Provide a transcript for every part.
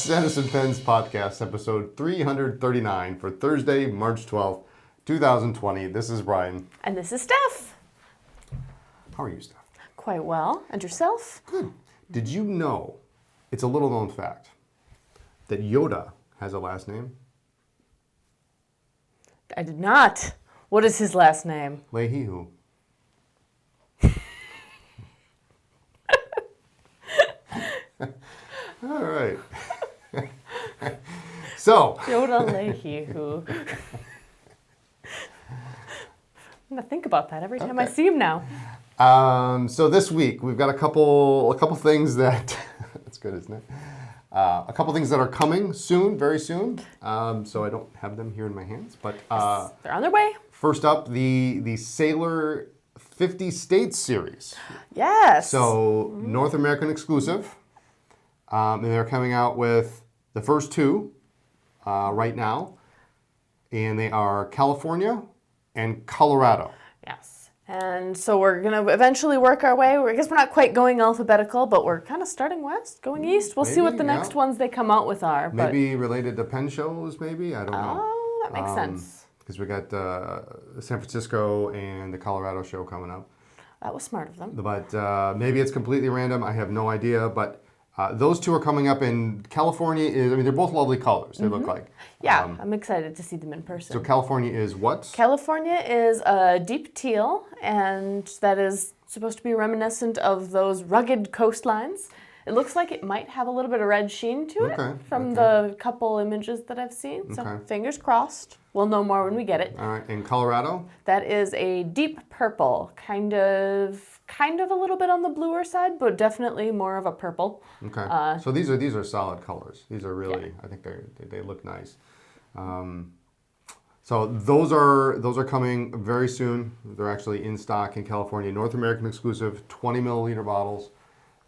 This is Edison Pens Podcast, episode 339 for Thursday, March 12th, 2020. This is Brian. And this is Steph. How are you, Steph? Quite well. And yourself? Good. Did you know, it's a little known fact, that Yoda has a last name? I did not. What is his last name? Leahy-hoo. All right. So. Yoda Leahy-hoo. I'm going to think about that every time I see him now. So this week, we've got a couple things that, that's good, isn't it? A couple things that are coming soon, very soon. So I don't have them here in my hands, but Yes, they're on their way. First up, the Sailor 50 States series. Yes. So North American exclusive, and they're coming out with the first two right now, and they are California and Colorado. Yes. And so we're going to eventually work our way. I guess we're not quite going alphabetical, but we're kind of starting west, going east. We'll see what the next ones they come out with are. Maybe related to pen shows, maybe? I don't know. Oh, that makes sense. Because we got San Francisco and the Colorado show coming up. That was smart of them. But maybe it's completely random. I have no idea. But those two are coming up, and California is, they're both lovely colors, they look like. Yeah, I'm excited to see them in person. So California is what? California is a deep teal, and that is supposed to be reminiscent of those rugged coastlines. It looks like it might have a little bit of red sheen to it from the couple images that I've seen. So fingers crossed. We'll know more when we get it. All right, in Colorado? That is a deep purple, kind of a little bit on the bluer side, but definitely more of a purple. Okay. So these are solid colors. These are really, I think they look nice. So those are coming very soon. They're actually in stock in California, North American exclusive, 20 milliliter bottles,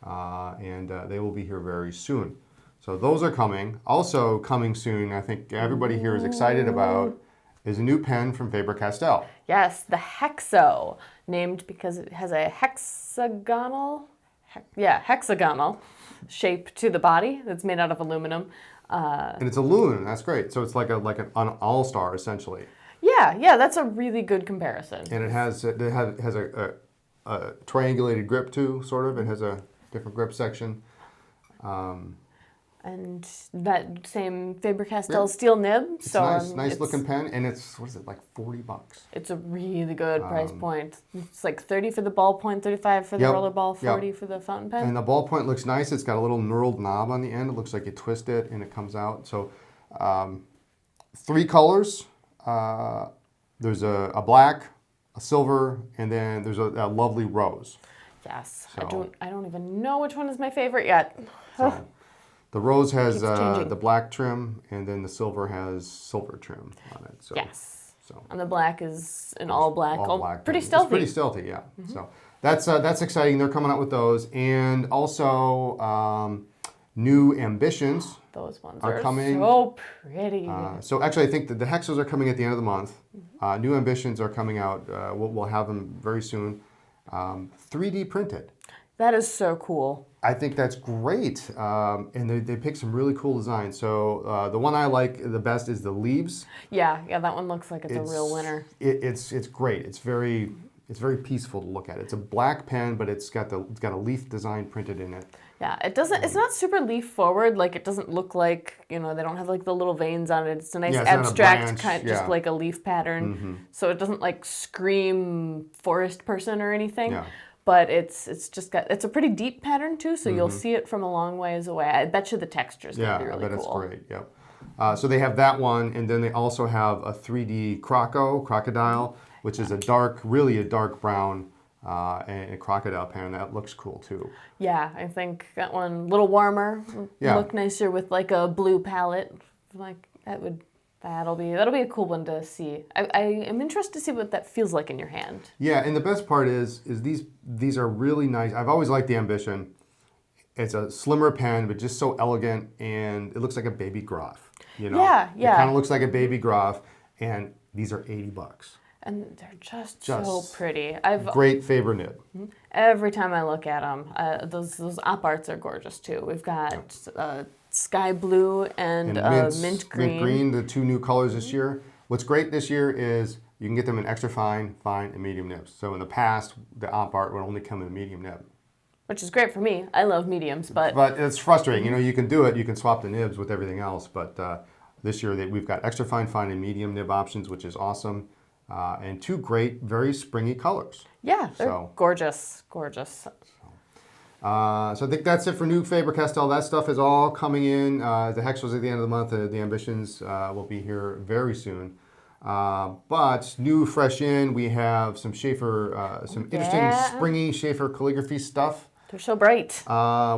and they will be here very soon. So those are coming. Also coming soon, I think everybody here is excited about, is a new pen from Faber-Castell. Yes, the Hexo, named because it has a hexagonal shape to the body that's made out of aluminum. And it's aluminum, that's great. So it's like an all-star, essentially. Yeah, that's a really good comparison. And it has a triangulated grip too, sort of. It has a different grip section. And that same Faber-Castell steel nib. It's nice looking pen, and it's, what is it, like $40? It's a really good price point. It's like 30 for the ballpoint, 35 for the rollerball, 40 for the fountain pen. And the ballpoint looks nice. It's got a little knurled knob on the end. It looks like you twist it and it comes out. So 3 colors. There's a black, a silver, and then there's a lovely rose. Yes. So, I don't even know which one is my favorite yet. So, the rose has the black trim, and then the silver has silver trim on it. So, yes. So. And the black is an all black pretty stealthy. It's pretty stealthy, yeah. Mm-hmm. So that's exciting. They're coming out with those, and also new Ambitions. Those ones are coming. So pretty. So actually, I think that the Hexos are coming at the end of the month. Mm-hmm. New Ambitions are coming out. We'll have them very soon. 3D printed. That is so cool. I think that's great, and they pick some really cool designs. So the one I like the best is the leaves. Yeah, that one looks like it's a real winner. It's great. It's very peaceful to look at. It's a black pen, but it's got a leaf design printed in it. Yeah, it doesn't. It's not super leaf forward. Like it doesn't look like they don't have like the little veins on it. It's a nice abstract kind, just like a leaf pattern. Mm-hmm. So it doesn't like scream forest person or anything. Yeah. But it's a pretty deep pattern too, so you'll see it from a long ways away. I bet you the texture is going to be really cool. Yeah, I bet it's great. Yep. So they have that one, and then they also have a 3D crocodile, which is a dark brown and a crocodile pen. That looks cool too. Yeah, I think that one a little warmer, look nicer with like a blue palette. Like that'll be a cool one to see. I am interested to see what that feels like in your hand. Yeah, and the best part is these are really nice. I've always liked the Ambition. It's a slimmer pen, but just so elegant, and it looks like a baby Graph. Yeah. It kind of looks like a baby Graph, and these are $80. and they're just so pretty. Great Faber nib. Every time I look at them, those op arts are gorgeous too. We've got sky blue and mint green. Mint green, the 2 new colors this year. What's great this year is you can get them in extra fine, fine, and medium nibs. So in the past, the op art would only come in a medium nib. Which is great for me. I love mediums, but it's frustrating. You know, you can do it. You can swap the nibs with everything else. But this year we've got extra fine, fine, and medium nib options, which is awesome. And 2 great, very springy colors. Yeah, they're gorgeous, gorgeous. So I think that's it for new Faber-Castell. That stuff is all coming in. The Hexos at the end of the month. The Ambitions will be here very soon. But new, fresh in, we have some Sheaffer, some interesting springy Sheaffer Calligraphy stuff. They're so bright.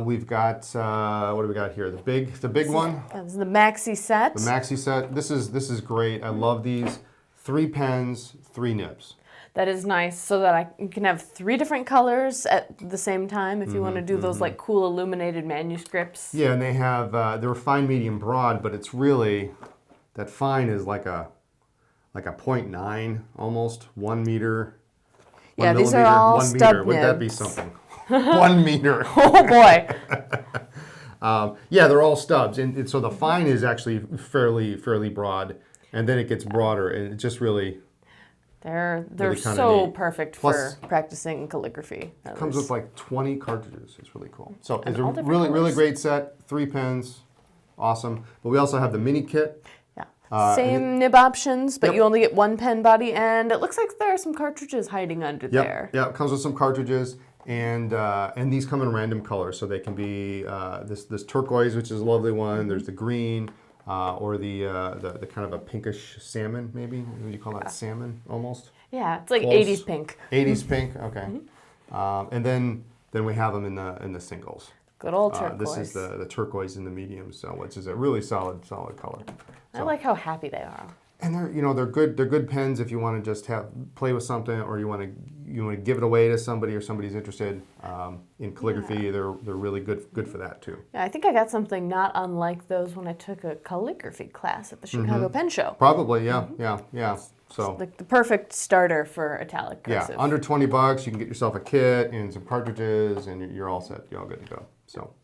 We've got what do we got here? The big one. This is the maxi set. The maxi set. This is great. I love these. 3 pens, 3 nibs. That is nice, so that you can have 3 different colors at the same time if you want to do those like cool illuminated manuscripts. Yeah, and they have they're fine, medium, broad, but it's really that fine is like a 0.9 almost 1 meter. Yeah, these are all stub nibs. Wouldn't that be something? 1 meter. Oh boy. Yeah, they're all stubs, and so the fine is actually fairly broad, and then it gets broader, and it just really. They're really so neat. perfect Plus, for practicing calligraphy. It comes with like 20 cartridges. It's really cool. So And it's a all different really colors. great set. 3 pens, awesome. But we also have the mini kit. Yeah, same nib options, but Yep. you only get 1 pen body, and it looks like there are some cartridges hiding under there. Yeah, it comes with some cartridges, and these come in random colors, so they can be this turquoise, which is a lovely one. There's the green, or the kind of a pinkish salmon, maybe. What do you call that? Salmon, almost. Yeah, it's like Close. 80s pink. 80s pink. Okay. And then we have them in the singles. Good old turquoise. This is the turquoise in the medium, so which is a really solid color. I like how happy they are. And they're good. They're good pens if you want to just play with something, or you want to give it away to somebody, or somebody's interested in calligraphy. Yeah. They're really good for that too. Yeah, I think I got something not unlike those when I took a calligraphy class at the Chicago Pen Show. Probably, yeah. So like the perfect starter for italic cursive. Yeah, under $20, you can get yourself a kit and some cartridges, and you're all set. You're all good to go. So.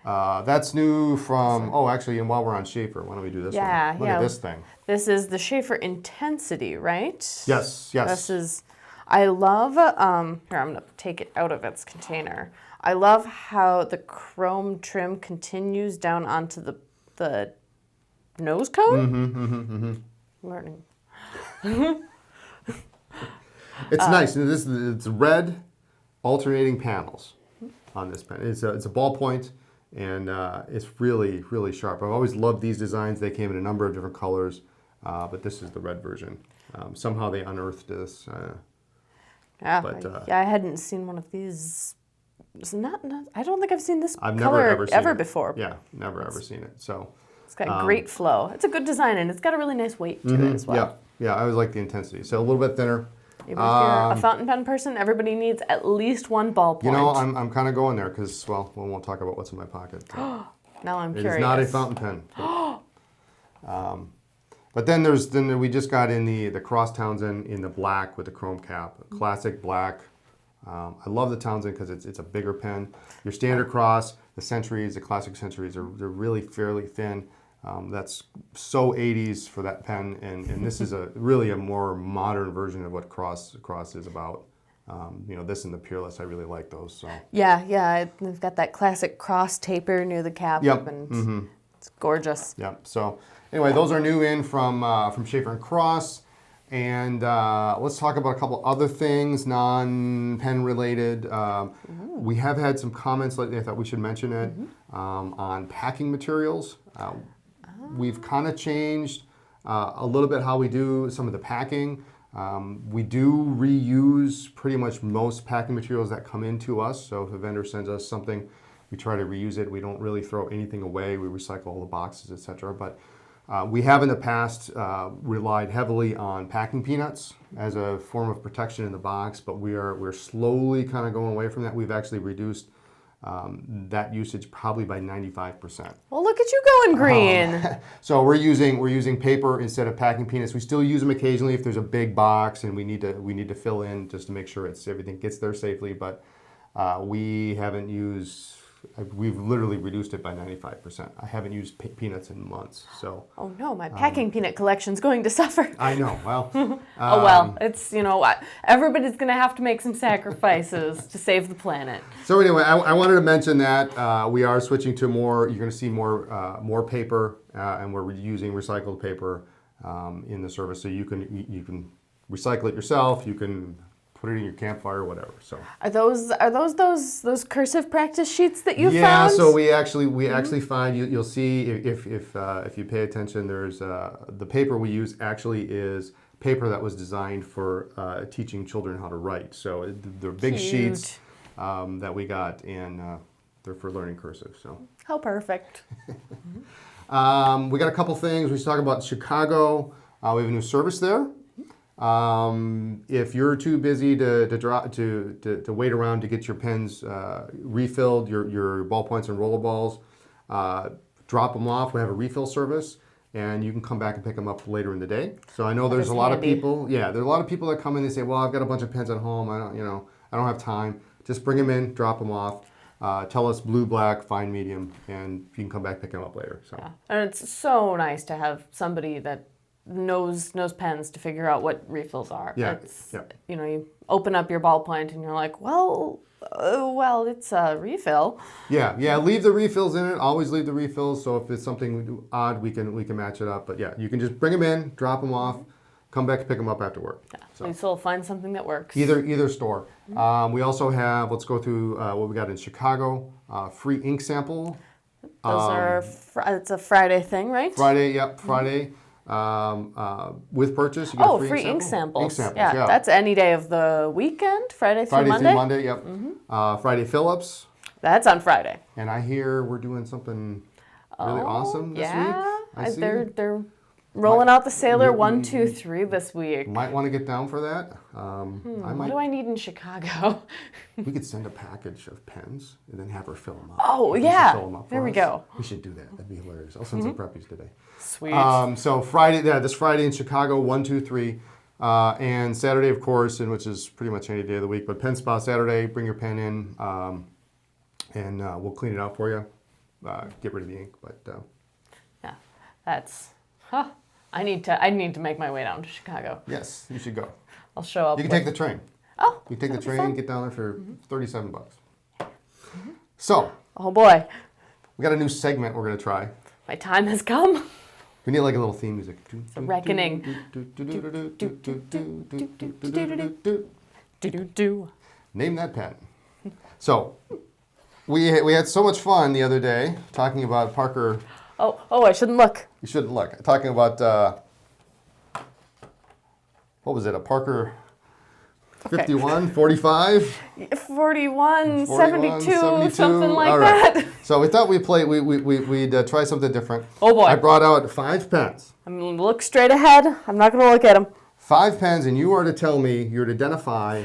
That's new from, actually, and while we're on Sheaffer, why don't we do this one? Look at this thing. This is the Sheaffer Intensity, right? Yes. This is, I love, here, I'm going to take it out of its container. I love how the chrome trim continues down onto the nose cone. Learning. It's nice. It's red alternating panels on this pen. It's a ballpoint. And it's really sharp. I've always loved these designs. They came in a number of different colors, but this is the red version. Somehow they unearthed this. I hadn't seen one of these. I don't think I've seen this I've color never seen it before. Yeah, never ever seen it. So it's got great flow. It's a good design, and it's got a really nice weight to it as well. Yeah. I always like the intensity. So a little bit thinner. Even if you're a fountain pen person, everybody needs at least 1 ballpoint. You know, I'm kind of going there because, we won't talk about what's in my pocket. Now I'm curious. It is not a fountain pen. But then we just got in the Cross Townsend in the black with the chrome cap, classic black. I love the Townsend because it's a bigger pen. Your standard Cross, the Centuries, the classic Centuries they're really fairly thin. That's so 80s for that pen, and this is really a more modern version of what Cross is about. This and the Peerless, I really like those. So. Yeah, they've got that classic cross taper near the cap, and it's gorgeous. Yep. So anyway, those are new in from Sheaffer and Cross, and let's talk about a couple other things, non-pen related. We have had some comments lately. I thought we should mention it on packing materials. We've kind of changed a little bit how we do some of the packing. We do reuse pretty much most packing materials that come into us. So if a vendor sends us something, we try to reuse it. We don't really throw anything away. We recycle all the boxes, etc. But we have in the past relied heavily on packing peanuts as a form of protection in the box, but we're slowly kind of going away from that. We've actually reduced that usage probably by 95%. Well, look at you going green. So we're using paper instead of packing peanuts. We still use them occasionally if there's a big box and we need to fill in just to make sure everything gets there safely. But we haven't used. We've literally reduced it by 95%. I haven't used peanuts in months. So. Oh no, my packing peanut collection's going to suffer. I know. Well. Oh well, it's everybody's going to have to make some sacrifices to save the planet. So anyway, I wanted to mention that we are switching to more. You're going to see more paper, and we're using recycled paper in the service. So you can recycle it yourself. You can put it in your campfire, whatever. So are those cursive practice sheets that you found? Yeah, so we actually find you'll see if you pay attention. There's the paper we use actually is paper that was designed for teaching children how to write. So they're big sheets that we got, and they're for learning cursive. So how perfect. We got a couple things. We should talk about Chicago. We have a new service there. If you're too busy to wait around to get your pens refilled, your ballpoints and roller balls, drop them off. We have a refill service, and you can come back and pick them up later in the day. So I know there's a lot of people. Yeah, there's a lot of people that come in and say, "Well, I've got a bunch of pens at home. I don't have time." Just bring them in, drop them off. Tell us blue, black, fine, medium, and you can come back pick them up later. So. Yeah. And it's so nice to have somebody that knows pens to figure out what refills are. Yeah. You open up your ballpoint and you're like, well, it's a refill. Yeah. Leave the refills in it. Always leave the refills. So if it's something odd, we can match it up. But yeah, you can just bring them in, drop them off, come back and pick them up after work. Yeah. So you still find something that works. Either store. We also have. Let's go through what we got in Chicago. Free ink sample. Those it's a Friday thing, right? Friday. Yep. Friday. With purchase, you get a free ink samples. Ink samples, yeah, that's any day of the weekend, Friday through Monday. Yep. Friday Phillips. That's on Friday. And I hear we're doing something really awesome this week. They're rolling out the Sailor 1, 2, 3 this week. Might want to get down for that. What do I need in Chicago? We could send a package of pens and then have her fill them up. Oh, yeah. There we go. We should do that. That'd be hilarious. I'll send some preppies today. Sweet. So Friday, this Friday in Chicago, 1, 2, 3. And Saturday, of course, which is pretty much any day of the week. But Pen Spa Saturday, bring your pen in, and we'll clean it out for you. Get rid of the ink. But yeah, that's... I need to make my way down to Chicago. Yes, you should go. I'll show up. You can take the train. Oh, you can take the train, get down there for $37. So. Oh boy. We got a new segment we're gonna try. My time has come. We need like a little theme music. It's a reckoning. Name that pen. So, we had so much fun the other day talking about Parker. Oh, I shouldn't look. You shouldn't look. Talking about, what was it, a Parker 51, 45? 41, 72, something like that. So we thought we'd try something different. Oh boy. I brought out 5 pens. I'm going to look straight ahead. I'm not going to look at them. 5 pens, and you are to tell me, you're to identify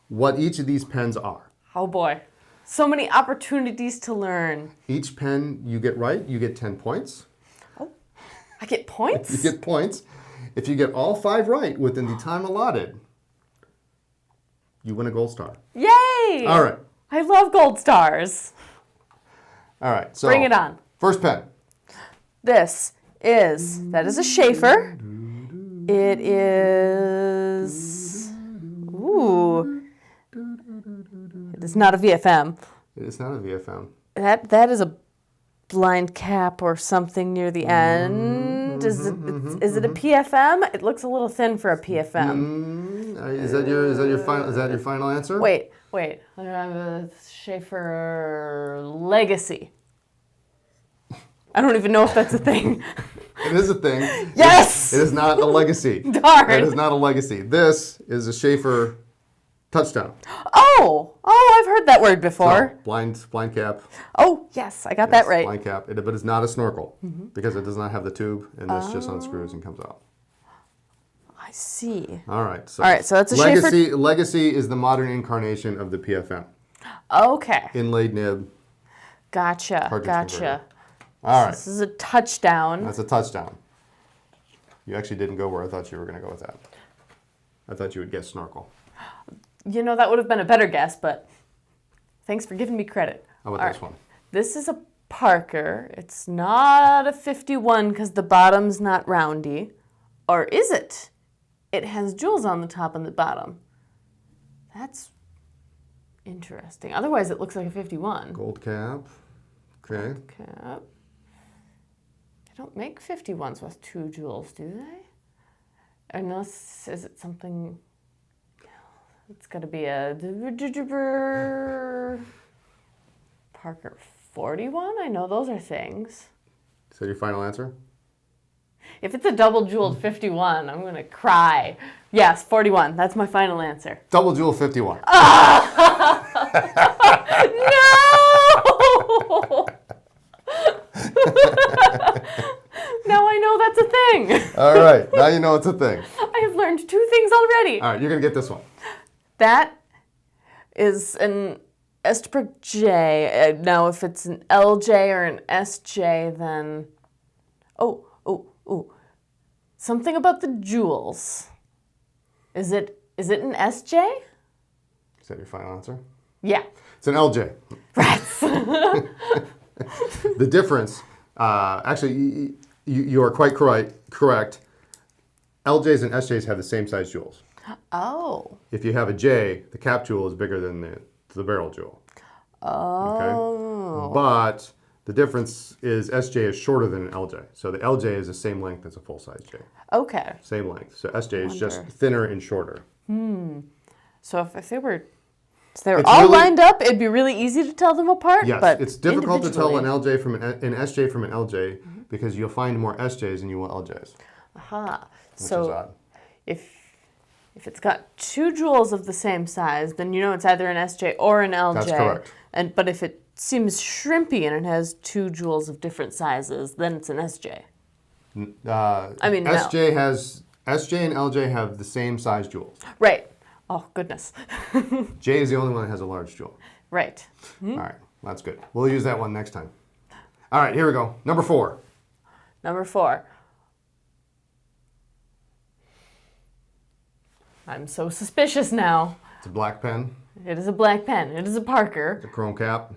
what each of these pens are. Oh boy. So many opportunities to learn. Each pen you get right, you get 10 points. Oh, I get points? You get points. If you get all 5 right within the time allotted, you win a gold star. Yay! All right. I love gold stars. All right. So bring it on. First pen. That is a Sheaffer. It is... Ooh. It is not a VFM. It is not a VFM. That is a blind cap or something near the end. Is it a PFM? It looks a little thin for a PFM. Is that your final answer? Wait. I have a Sheaffer Legacy. I don't even know if that's a thing. It is a thing. Yes! It is not a Legacy. Darn. It is not a Legacy. This is a Sheaffer Touchdown. Oh, I've heard that word before. So, blind cap. Oh, yes, I got that right. Blind cap, but it's not a snorkel because it does not have the tube, and this just unscrews and comes out. I see. All right, so that's a Legacy. Legacy is the modern incarnation of the PFM. Okay. Inlaid nib, Gotcha. Converter. All right. This is a touchdown. That's a touchdown. You actually didn't go where I thought you were going to go with that. I thought you would guess snorkel. You know, that would have been a better guess, but thanks for giving me credit. How about this one? This is a Parker. It's not a 51 because the bottom's not roundy. Or is it? It has jewels on the top and the bottom. That's interesting. Otherwise, it looks like a 51. Gold cap. Okay. Gold cap. They don't make 51s with 2 jewels, do they? Unless, is it something... It's got to be a... Parker 41? I know those are things. Is that your final answer? If it's a double jeweled 51, I'm going to cry. Yes, 41. That's my final answer. Double jewel 51. No! Now I know that's a thing. All right. Now you know it's a thing. I have learned 2 things already. All right. You're going to get this one. That is an Estabrook J. Now, if it's an LJ or an SJ, then... Oh. Something about the jewels. Is it an SJ? Is that your final answer? Yeah. It's an LJ. Rats. The difference, actually, you are quite correct. LJs and SJs have the same size jewels. Oh. If you have a J, the cap jewel is bigger than the barrel jewel. Oh. Okay? But the difference is SJ is shorter than an LJ. So the LJ is the same length as a full-size J. Okay. Same length. So SJ is just thinner and shorter. So if they were all lined up, it'd be really easy to tell them apart. Yes, but it's difficult to tell an LJ from an SJ from an LJ because you'll find more SJs than you will LJs. Aha. Which is So odd. if it's got 2 jewels of the same size, then you know it's either an SJ or an LJ. That's correct. But if it seems shrimpy and it has 2 jewels of different sizes, then it's an SJ. SJ and LJ have the same size jewels. Right. Oh, goodness. J is the only one that has a large jewel. Right. All right, that's good. We'll use that one next time. All right, here we go. Number 4. Number 4. I'm so suspicious now. It's a black pen. It is a black pen. It is a Parker. It's a chrome cap.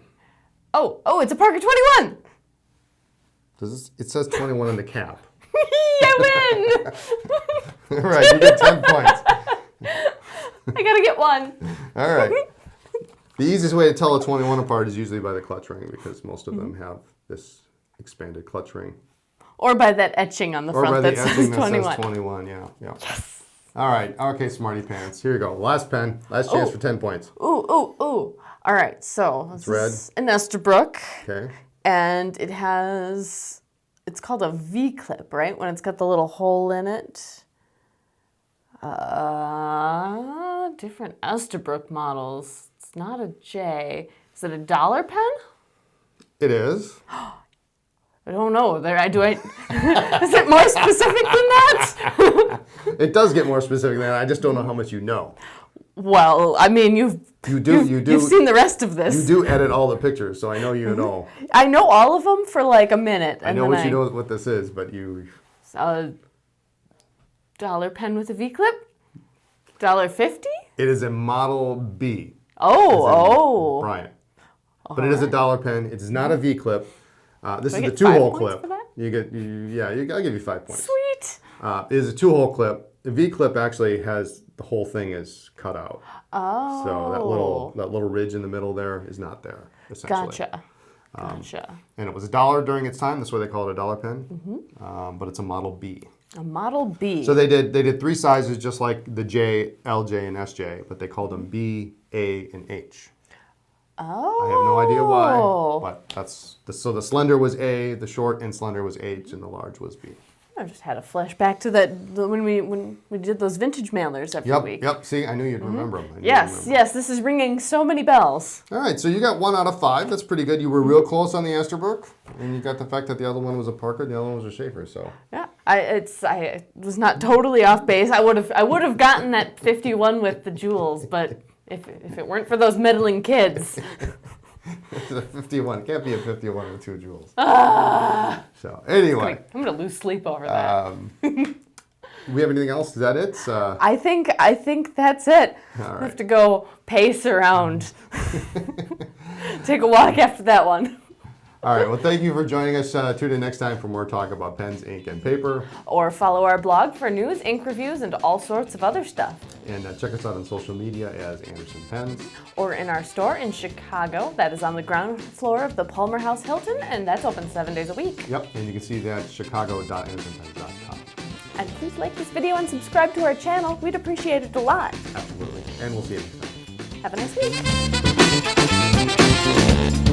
Oh, it's a Parker 21. It says 21 on the cap. I win. All right, you get 10 points. I gotta get 1. All right. The easiest way to tell a 21 apart is usually by the clutch ring because most of them have this expanded clutch ring. Or by that etching on the front that says 21. Says 21, yeah. Yes. All right. Okay, smarty pants. Here you go. Last pen. Last chance for 10 points. Ooh. All right, so it's this red. is an Estabrook. Okay. And it's called a V-clip, right? When it's got the little hole in it. Different Estabrook models. It's not a J. Is it a dollar pen? It is. I don't know. Is it more specific than that? It does get more specific than that. I just don't know how much you know. Well, I mean, you've seen the rest of this. You do edit all the pictures, so I know you know. I know all of them for like a minute. I know you know what this is, but you... A dollar pen with a V-clip? $1.50? It is a Model B. Oh. Brian. But it is a dollar pen. It is not a V-clip. This is the 2-hole clip. I'll give you 5 points. Sweet. It is a 2-hole clip. The V-clip actually has the whole thing is cut out. Oh. So that little ridge in the middle there is not there, essentially. Gotcha. And it was $1 during its time. That's why they call it a dollar pen. Mm-hmm. But it's a Model B. A Model B. So they did 3 sizes, just like the J, LJ, and SJ, but they called them B, A, and H. Oh. I have no idea why, but so the slender was A, the short and slender was H, and the large was B. I just had a flashback to that when we did those vintage mailers every week. Yep. See, I knew you'd remember them. Yes. This is ringing so many bells. All right, so you got 1 out of 5. That's pretty good. You were real close on the Estabrook, and you got the fact that the other one was a Parker, the other one was a Sheaffer. So yeah, I was not totally off base. I would have gotten that 51 with the jewels, but if it weren't for those meddling kids. It's a 51. It can't be a 51 with 2 jewels. So anyway. I'm going to lose sleep over that. We have anything else? Is that it? I think that's it. All right. I have to go pace around. Take a walk after that one. All right. Well, thank you for joining us. Tune in next time for more talk about pens, ink, and paper. Or follow our blog for news, ink reviews, and all sorts of other stuff. And check us out on social media as Anderson Pens. Or in our store in Chicago. That is on the ground floor of the Palmer House Hilton, and that's open 7 days a week. Yep. And you can see that at chicago.andersonpens.com. And please like this video and subscribe to our channel. We'd appreciate it a lot. Absolutely. And we'll see you next time. Have a nice week.